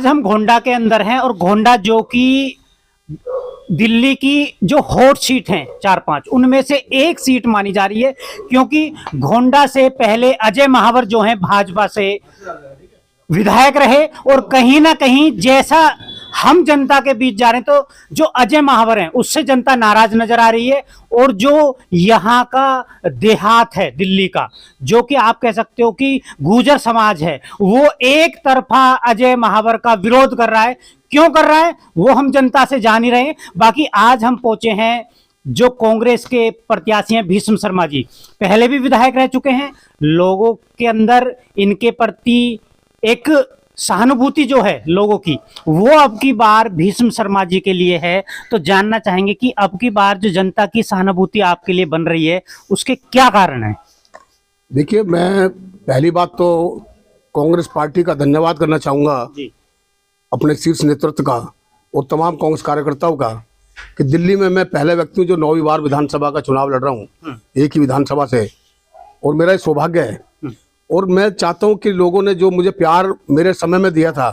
आज हम गोंडा के अंदर हैं और गोंडा जो कि दिल्ली की जो हॉट सीट हैं 4-5 उनमें से एक सीट मानी जा रही है, क्योंकि गोंडा से पहले अजय महावर जो हैं भाजपा से विधायक रहे और कहीं ना कहीं जैसा हम जनता के बीच जा रहे हैं तो जो अजय महावर हैं उससे जनता नाराज नजर आ रही है। और जो यहाँ का देहात है दिल्ली का, जो कि आप कह सकते हो कि गुर्जर समाज है, वो एक तरफा अजय महावर का विरोध कर रहा है। क्यों कर रहा है वो हम जनता से जान ही रहे हैं। बाकी आज हम पहुंचे हैं जो कांग्रेस के प्रत्याशी हैं भीष्म शर्मा जी, पहले भी विधायक रह चुके हैं। लोगों के अंदर इनके प्रति एक सहानुभूति जो है लोगों की, वो अब की बार भीष्म शर्मा जी के लिए है। तो जानना चाहेंगे कि अब की बार जो जनता की सहानुभूति आपके लिए बन रही है उसके क्या कारण है। देखिए, मैं पहली बात तो कांग्रेस पार्टी का धन्यवाद करना चाहूँगा, अपने शीर्ष नेतृत्व का और तमाम कांग्रेस कार्यकर्ताओं का, कि दिल्ली में मैं पहले व्यक्ति हूँ जो 9वीं बार विधानसभा का चुनाव लड़ रहा हूँ एक ही विधानसभा से, और मेरा ये सौभाग्य है। और मैं चाहता हूँ कि लोगों ने जो मुझे प्यार मेरे समय में दिया था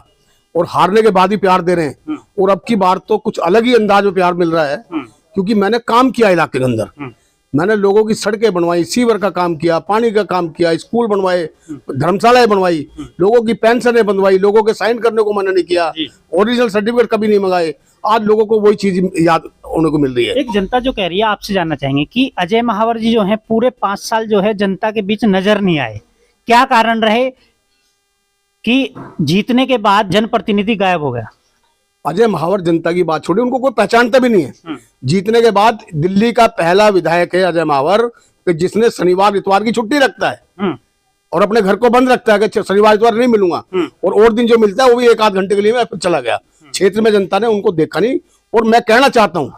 और हारने के बाद ही प्यार दे रहे हैं, और अब की बार तो कुछ अलग ही अंदाज में प्यार मिल रहा है, क्योंकि मैंने काम किया इलाके के अंदर। मैंने लोगों की सड़कें बनवाई, सीवर का काम किया, पानी का काम किया, स्कूल बनवाए, धर्मशालाएं बनवाई, लोगों की पेंशनें बनवाई, लोगों के साइन करने को मना नहीं किया, ओरिजिनल सर्टिफिकेट कभी नहीं मंगाए। आज लोगों को वही चीज याद होने को मिल रही है। एक जनता जो कह रही है, आपसे जानना चाहेंगे कि अजय महावर जी जो है पूरे 5 साल जो है जनता के बीच नजर नहीं आए, क्या कारण रहे कि जीतने के बाद जनप्रतिनिधि गायब हो गया। अजय महावर जनता की बात छोड़ी, उनको कोई पहचानता भी नहीं है। जीतने के बाद दिल्ली का पहला विधायक है अजय महावर, जिसने शनिवार इतवार की छुट्टी रखता है और अपने घर को बंद रखता है कि शनिवार इतवार नहीं मिलूंगा, और दिन जो मिलता है वो भी 1 आध घंटे के लिए मैं चला गया। क्षेत्र में जनता ने उनको देखा नहीं। और मैं कहना चाहता हूं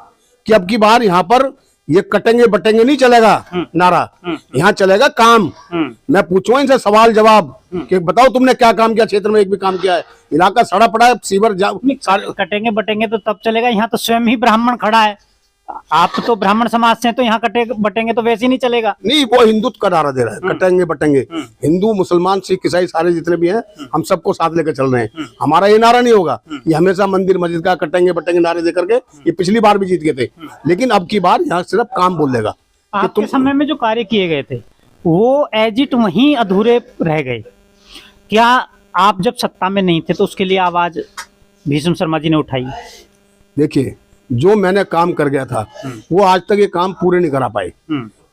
कि अब की बार यहाँ पर ये कटेंगे बटेंगे नहीं चलेगा नारा, यहाँ चलेगा काम। मैं पूछूंगा इनसे सवाल जवाब कि बताओ तुमने क्या काम किया, क्षेत्र में एक भी काम किया है? इलाका सड़ा पड़ा है, सीवर कटेंगे बटेंगे तो तब चलेगा, यहाँ तो स्वयं ही ब्राह्मण खड़ा है। आप तो ब्राह्मण समाज से हैं, तो यहाँ कटे बटेंगे तो वैसे ही नहीं चलेगा। नहीं, वो हिंदुत्व का नारा दे रहा है, कटेंगे बटेंगे। हिंदू मुसलमान सिख ईसाई सारे जितने भी हैं हम सबको साथ लेकर चल रहे हैं। हमारा ये नारा नहीं होगा कि हमेशा मंदिर मस्जिद का कटेंगे बटेंगे नारे दे करके, ये पिछली बार भी जीत गए थे, लेकिन अब की बार यहाँ सिर्फ काम बोल देगा। आपके समय में जो कार्य किए गए थे वो एज इट वहीं अधूरे रह गए। क्या आप जब सत्ता में नहीं थे तो उसके लिए आवाज भीष्म शर्मा जी ने उठाई? देखिए, जो मैंने काम कर गया था वो आज तक ये काम पूरे नहीं करा पाए,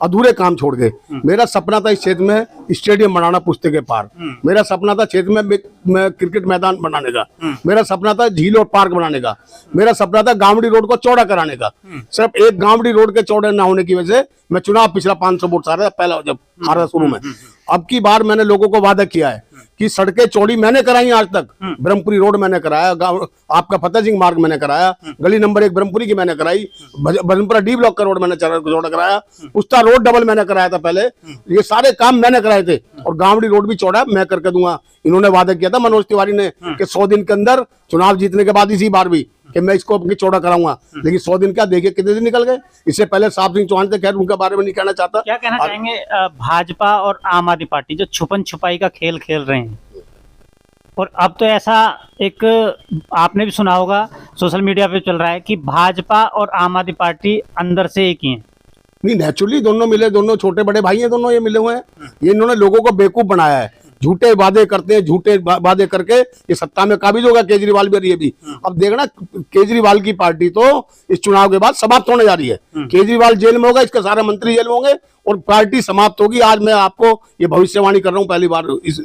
अधूरे काम छोड़ गए। मेरा सपना था इस क्षेत्र में स्टेडियम बनाना, पुश्ते के पार। मेरा सपना था क्षेत्र में क्रिकेट मैदान बनाने का। मेरा सपना था झील और पार्क बनाने का। मेरा सपना था गांवड़ी रोड को चौड़ा कराने का। सिर्फ एक गांवड़ी रोड के चौड़े ना होने की वजह से मैं चुनाव पिछला 500 वोट हारा, पहला जब हारा शुरू में। अब की बार मैंने लोगों को वादा किया है कि सड़कें चौड़ी मैंने कराई आज तक। ब्रह्मपुरी रोड मैंने कराया, आपका फतेह सिंह मार्ग मैंने कराया, गली नंबर 1 ब्रह्मपुरी की मैंने कराई, भजनपुरा डी ब्लॉक का रोड मैंने चौड़ा कराया, उस्ता रोड डबल मैंने कराया था पहले। ये सारे काम मैंने कराए थे, और गांवड़ी रोड भी चौड़ा मैं करके दूंगा। इन्होंने वादा किया था मनोज तिवारी ने कि 100 दिन के अंदर, चुनाव जीतने के बाद इसी बार भी, कि मैं इसको अपनी चौड़ा कराऊंगा। लेकिन 100 दिन क्या, देखिए कितने दिन निकल गए। इससे पहले साहब सिंह चौहान थे, खैर उनके बारे में नहीं कहना चाहता। क्या कहना चाहेंगे भाजपा और आम आदमी पार्टी जो छुपन छुपाई का खेल खेल रहे हैं, और अब तो ऐसा एक आपने भी सुना होगा सोशल मीडिया पे चल रहा है कि भाजपा और आम आदमी पार्टी अंदर से एक ही है। नहीं, नेचुरली दोनों मिले, दोनों छोटे बड़े भाई हैं, दोनों ये मिले हुए हैं। ये इन्होंने लोगों को बेवकूफ बनाया है, झूठे वादे करते हैं, झूठे वादे करके ये सत्ता में काबिज होगा। केजरीवाल भी, ये भी। अब देखना, केजरीवाल की पार्टी तो इस चुनाव के बाद समाप्त होने जा रही है। केजरीवाल जेल में होगा, इसके सारे मंत्री जेल में होंगे और पार्टी समाप्त होगी। आज मैं आपको ये भविष्यवाणी कर रहा हूं पहली बार इस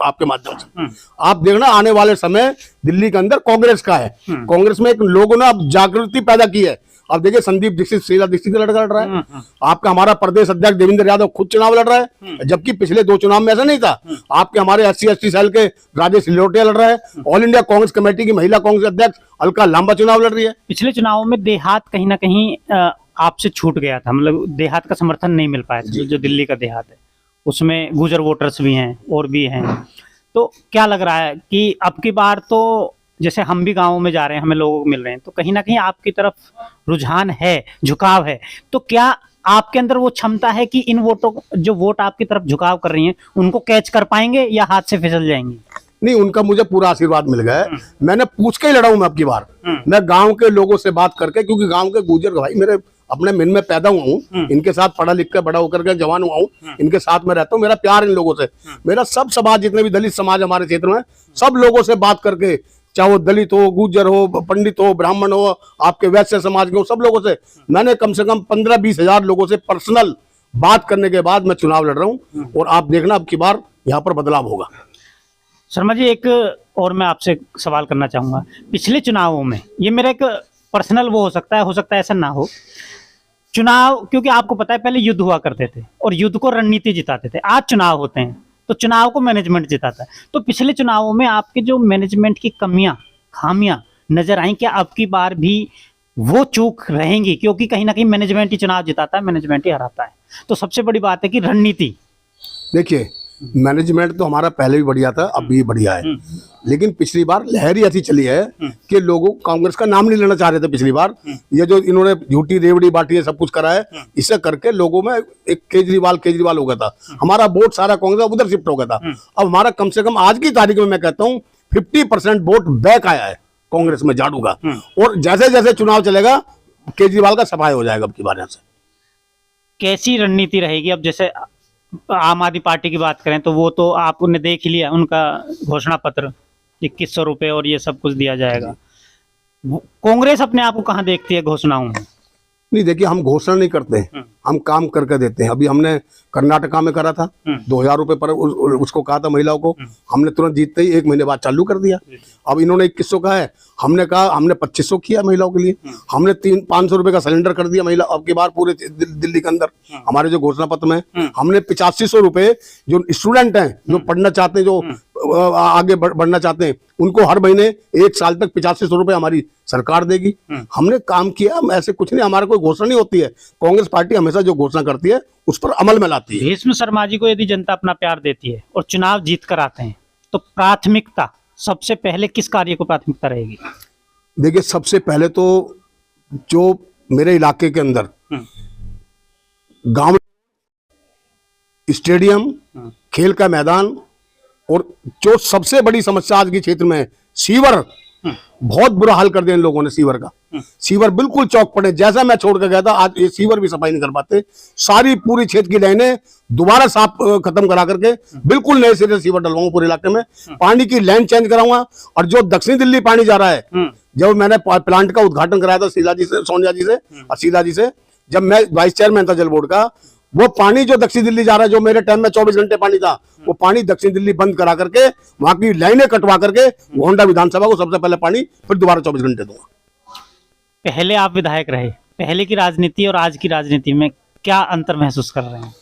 आपके माध्यम से। आप देखना, आने वाले समय दिल्ली के अंदर कांग्रेस का है। कांग्रेस में एक लोगों ने अब जागृति पैदा की है। अब देखिए, संदीप दीक्षित, शीला दीक्षित का लड़का लड़ रहा है। आपका हमारा प्रदेश अध्यक्ष देवेंद्र यादव खुद चुनाव लड़ रहा है, जबकि पिछले 2 चुनाव में ऐसा नहीं था। आपके हमारे SC/ST सेल के राजेश सिलोटिया लड़ रहा है। ऑल इंडिया कांग्रेस कमेटी की महिला कांग्रेस अध्यक्ष अलका लांबा चुनाव लड़ रही है। पिछले चुनावों में देहात कहीं ना कहीं आपसे छूट गया था, मतलब देहात का समर्थन नहीं मिल पाया था। जो दिल्ली का देहात है उसमें गुर्जर वोटर्स भी हैं और भी हैं। तो क्या लग रहा है कि अब की बार तो जैसे हम भी गाँव में जा रहे हैं, हमें लोग मिल रहे हैं, तो कहीं ना कहीं आपकी तरफ रुझान है, झुकाव है, तो क्या आपके अंदर वो क्षमता है कि इन वोटों, जो वोट आपकी तरफ झुकाव कर रही हैं, उनको कैच कर पाएंगे या हाथ से फिसल जाएंगे? नहीं, उनका मुझे पूरा आशीर्वाद मिल गया है। मैंने पूछ के ही लड़ा हूं मैं अब की बार। मैं गांव के लोगों से बात करके, क्योंकि गांव के गुजर भाई मेरे अपने मन में पैदा हुआ हूँ, इनके साथ पढ़ा लिख कर बड़ा होकर के जवान हुआ हूँ, इनके साथ में रहता हूँ। मेरा प्यार इन लोगों से, मेरा सब समाज, जितने भी दलित समाज हमारे क्षेत्र में, सब लोगों से बात करके, चाहे वो दलित हो, गुर्जर हो, पंडित हो, ब्राह्मण हो, आपके वैश्य समाज के हो, सब लोगों से मैंने कम से कम 15-20 हजार लोगों से पर्सनल बात करने के बाद मैं चुनाव लड़ रहा हूँ। और आप देखना अब की बार यहाँ पर बदलाव होगा। शर्मा जी, एक और मैं आपसे सवाल करना चाहूंगा। पिछले चुनावों में, ये मेरा एक पर्सनल वो हो सकता है ऐसा ना हो, चुनाव, क्योंकि आपको पता है पहले युद्ध हुआ करते थे और युद्ध को रणनीति जिताते थे। आज चुनाव होते हैं तो चुनाव को मैनेजमेंट जिताता है। तो पिछले चुनावों में आपके जो मैनेजमेंट की कमियां, खामियां नजर आई, क्या अब की बार भी वो चूक रहेंगी? क्योंकि कहीं ना कहीं मैनेजमेंट ही चुनाव जिताता है, मैनेजमेंट ही हराता है। तो सबसे बड़ी बात है कि रणनीति। देखिए, मैनेजमेंट तो हमारा पहले भी बढ़िया था, अब भी बढ़िया है, लेकिन पिछली बार लहर ही ऐसी चली है कि लोगों कांग्रेस का नाम नहीं लेना चाह रहे थे पिछली बार। ये जो इन्होंने झूठी रेवड़ी बांटी है, सब कुछ करा है, इससे करके लोगों में एक केजरीवाल हो गया था। हमारा वोट सारा कांग्रेस उधर शिफ्ट हो गया था। अब हमारा कम से कम आज की तारीख में मैं कहता हूँ 50% वोट बैक आया है कांग्रेस में, झाड़ू का। और जैसे जैसे चुनाव चलेगा केजरीवाल का सफाई हो जाएगा अब की बार। यहाँ से कैसी रणनीति रहेगी? अब जैसे आम आदमी पार्टी की बात करें तो वो तो आपने देख ही लिया, उनका घोषणा पत्र 2100 रुपए और ये सब कुछ दिया जाएगा। कांग्रेस अपने आप को कहाँ देखती है घोषणाओं में? नहीं, देखिए, हम घोषणा नहीं करते, हम काम करके देते हैं। अभी हमने कर्नाटका में करा था, 2000 रुपए पर उसको कहा था महिलाओं को, हमने तुरंत जीतते ही 1 महीने बाद चालू कर दिया। अब इन्होंने 2100 का है, हमने कहा हमने 2500 किया महिलाओं के लिए। हमने 500 रुपए का सिलेंडर कर दिया महिला अब की बार पूरे दिल्ली के अंदर। हमारे जो घोषणा पत्र में हमने 8500 रुपए जो स्टूडेंट हैं, जो पढ़ना चाहते हैं, जो आगे बढ़ना चाहते हैं, उनको हर महीने 1 साल तक 8500 रुपए हमारी सरकार देगी। हमने काम किया, हम ऐसे कुछ नहीं, हमारा कोई घोषणा नहीं होती है। कांग्रेस पार्टी हमेशा जो घोषणा करती है उस पर अमल में लाती है। भीष्म शर्मा जी को यदि जनता अपना प्यार देती है और चुनाव जीत कर आते हैं तो प्राथमिकता सबसे पहले किस कार्य को प्राथमिकता रहेगी? देखिए, सबसे पहले तो जो मेरे इलाके के अंदर गांव, स्टेडियम, खेल का मैदान, और जो सबसे बड़ी समस्या आज के क्षेत्र में है सीवर, बहुत बुरा हाल कर दिया इन लोगों ने सीवर का। सीवर बिल्कुल चौक पड़े, जैसा मैं छोड़ कर गया था, आज ये सीवर भी सफाई नहीं कर पाते। सारी पूरी क्षेत्र की लाइनें दोबारा साफ खत्म करा करके बिल्कुल नए सिरे से सीवर डलवाऊंगा पूरे इलाके में। पानी की लाइन चेंज कराऊंगा। और जो दक्षिण दिल्ली पानी जा रहा है, जब मैंने प्लांट का उद्घाटन कराया था शीला जी से, सोनिया जी से और शीला जी से, जब मैं वाइस चेयरमैन था जल बोर्ड का, वो पानी जो दक्षिण दिल्ली जा रहा है, जो मेरे टाइम में 24 घंटे पानी था, वो पानी दक्षिण दिल्ली बंद करा करके, वहां की लाइनें कटवा करके गोंडा विधानसभा को सबसे पहले पानी फिर दोबारा 24 घंटे दूंगा। पहले आप विधायक रहे, पहले की राजनीति और आज की राजनीति में क्या अंतर महसूस कर रहे हैं?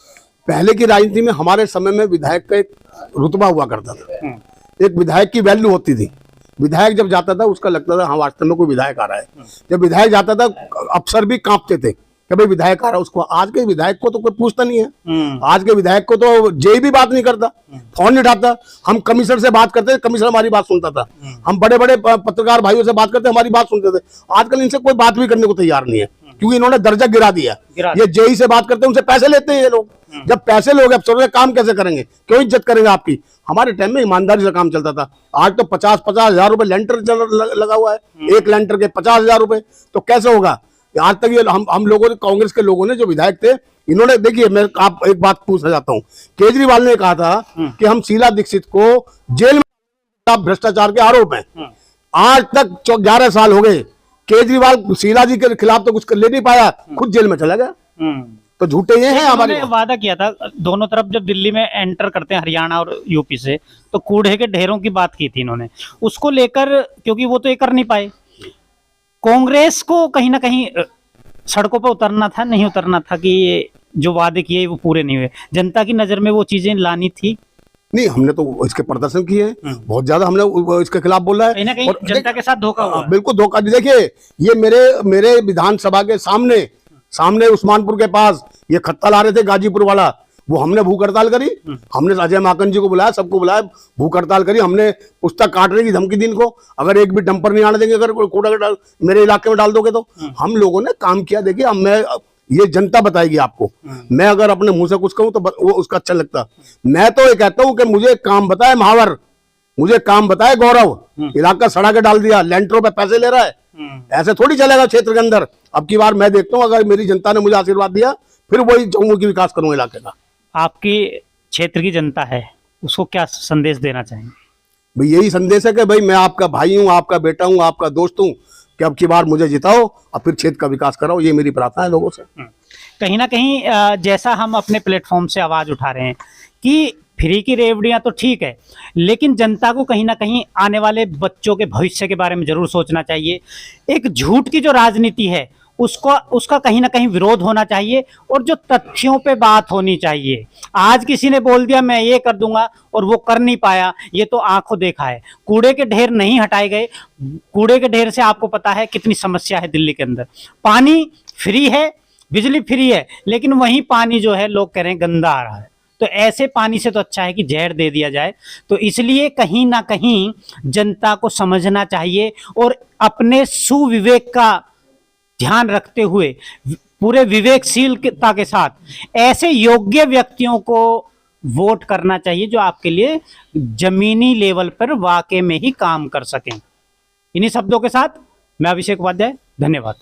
पहले की राजनीति में हमारे समय में विधायक का एक रुतबा हुआ करता था, एक विधायक की वैल्यू होती थी। विधायक जब जाता था उसका लगता था हाँ वास्तव में कोई विधायक आ रहा है। जब विधायक जाता था अफसर भी कांपते थे कि भाई विधायक आ रहा है उसको। आज के विधायक को तो कोई पूछता नहीं है। आज के विधायक को तो जेई भी बात नहीं करता, फोन नहीं उठाता। हम कमिश्नर से बात करते, कमिश्नर हमारी बात सुनता था। हम बड़े बड़े पत्रकार भाइयों से बात करते, हमारी बात सुनते थे। आजकल इनसे कोई बात भी करने को तैयार नहीं है, क्योंकि इन्होंने दर्जा गिरा दिया। ये जेई से बात करते हैं, उनसे पैसे लेते हैं ये लोग। जब पैसे लोगे अफसरों के, काम कैसे करेंगे, क्यों इज्जत करेंगे आपकी? हमारे टाइम में ईमानदारी से काम चलता था। आज तो 50-50 हजार रुपए लेंटर लगा हुआ है, एक लेंटर के 50 हजार रुपए, तो कैसे होगा? आज तक ये हम लोगों ने, कांग्रेस के लोगों ने, जो विधायक थे, इन्होंने, देखिए मैं आप एक बात पूछना चाहता हूं। केजरीवाल ने कहा था कि हम शीला दीक्षित को जेल में भ्रष्टाचार के आरोप हैं। आज तक 11 साल हो गए, केजरीवाल शीला जी के खिलाफ तो कुछ ले नहीं पाया, खुद जेल में चला गया। तो झूठे ये हैं हमारे। वादा किया था दोनों तरफ, जब दिल्ली में एंटर करते हैं हरियाणा और यूपी से, तो कूड़े के ढेरों की बात की थी इन्होंने, उसको लेकर, क्योंकि वो तो ये कर नहीं पाए। कांग्रेस को कहीं ना कहीं सड़कों पर उतरना था, नहीं उतरना था कि ये जो वादे किए वो पूरे नहीं हुए। जनता की नजर में वो चीजें लानी थी। नहीं, हमने तो इसके प्रदर्शन किए हैं, बहुत ज्यादा हमने इसके खिलाफ बोला है। कहीं ना कहीं जनता के साथ धोखा हुआ। बिल्कुल धोखा। देखिए, ये मेरे विधानसभा के सामने उस्मानपुर के पास ये खत्ता ला रहे थे, गाजीपुर वाला, वो हमने भूख हड़ताल करी। हमने अजय माकन जी को बुलाया, सबको बुलाया, भूख हड़ताल करी। हमने पुस्तक काटने की धमकी दी इनको, अगर एक भी डंपर नहीं आने देंगे, अगर कूड़ा मेरे इलाके में डाल दोगे तो। हम लोगों ने काम किया। देखिए, अब मैं, ये जनता बताएगी आपको। मैं अगर अपने मुंह से कुछ कहूं तो वो उसका अच्छा लगता। मैं तो ये कहता हूं कि मुझे काम बताए महावर, मुझे काम बताए गौरव, इलाका सड़ा के डाल दिया, लेंटरों पे पैसे ले रहा है, ऐसे थोड़ी चलेगा क्षेत्र के अंदर। अब की बार मैं देखता हूँ, अगर मेरी जनता ने मुझे आशीर्वाद दिया, फिर वही चहुमुखी विकास करूंगा इलाके का। आपकी क्षेत्र की जनता है, उसको क्या संदेश देना चाहेंगे? भाई यही संदेश है कि भाई मैं आपका भाई हूँ, आपका बेटा हूँ, आपका दोस्त हूँ, कि अब की बार मुझे जिताओ और फिर क्षेत्र का विकास कराओ। ये मेरी प्रार्थना है लोगों से। कहीं ना कहीं जैसा हम अपने प्लेटफॉर्म से आवाज उठा रहे हैं कि फ्री की रेवड़ियां तो ठीक है, लेकिन जनता को कहीं ना कहीं आने वाले बच्चों के भविष्य के बारे में जरूर सोचना चाहिए। एक झूठ की जो राजनीति है उसका कहीं ना कहीं विरोध होना चाहिए और जो तथ्यों पे बात होनी चाहिए। आज किसी ने बोल दिया मैं ये कर दूंगा और वो कर नहीं पाया, ये तो आंखों देखा है। कूड़े के ढेर नहीं हटाए गए, कूड़े के ढेर से आपको पता है कितनी समस्या है दिल्ली के अंदर। पानी फ्री है, बिजली फ्री है, लेकिन वहीं पानी जो है लोग कह रहे हैं गंदा आ रहा है। तो ऐसे पानी से तो अच्छा है कि जहर दे दिया जाए। तो इसलिए कहीं ना कहीं जनता को समझना चाहिए और अपने सुविवेक का ध्यान रखते हुए पूरे विवेकशीलता के साथ ऐसे योग्य व्यक्तियों को वोट करना चाहिए जो आपके लिए जमीनी लेवल पर वाकई में ही काम कर सकें। इन्हीं शब्दों के साथ मैं अभिषेक उपाध्याय, धन्यवाद।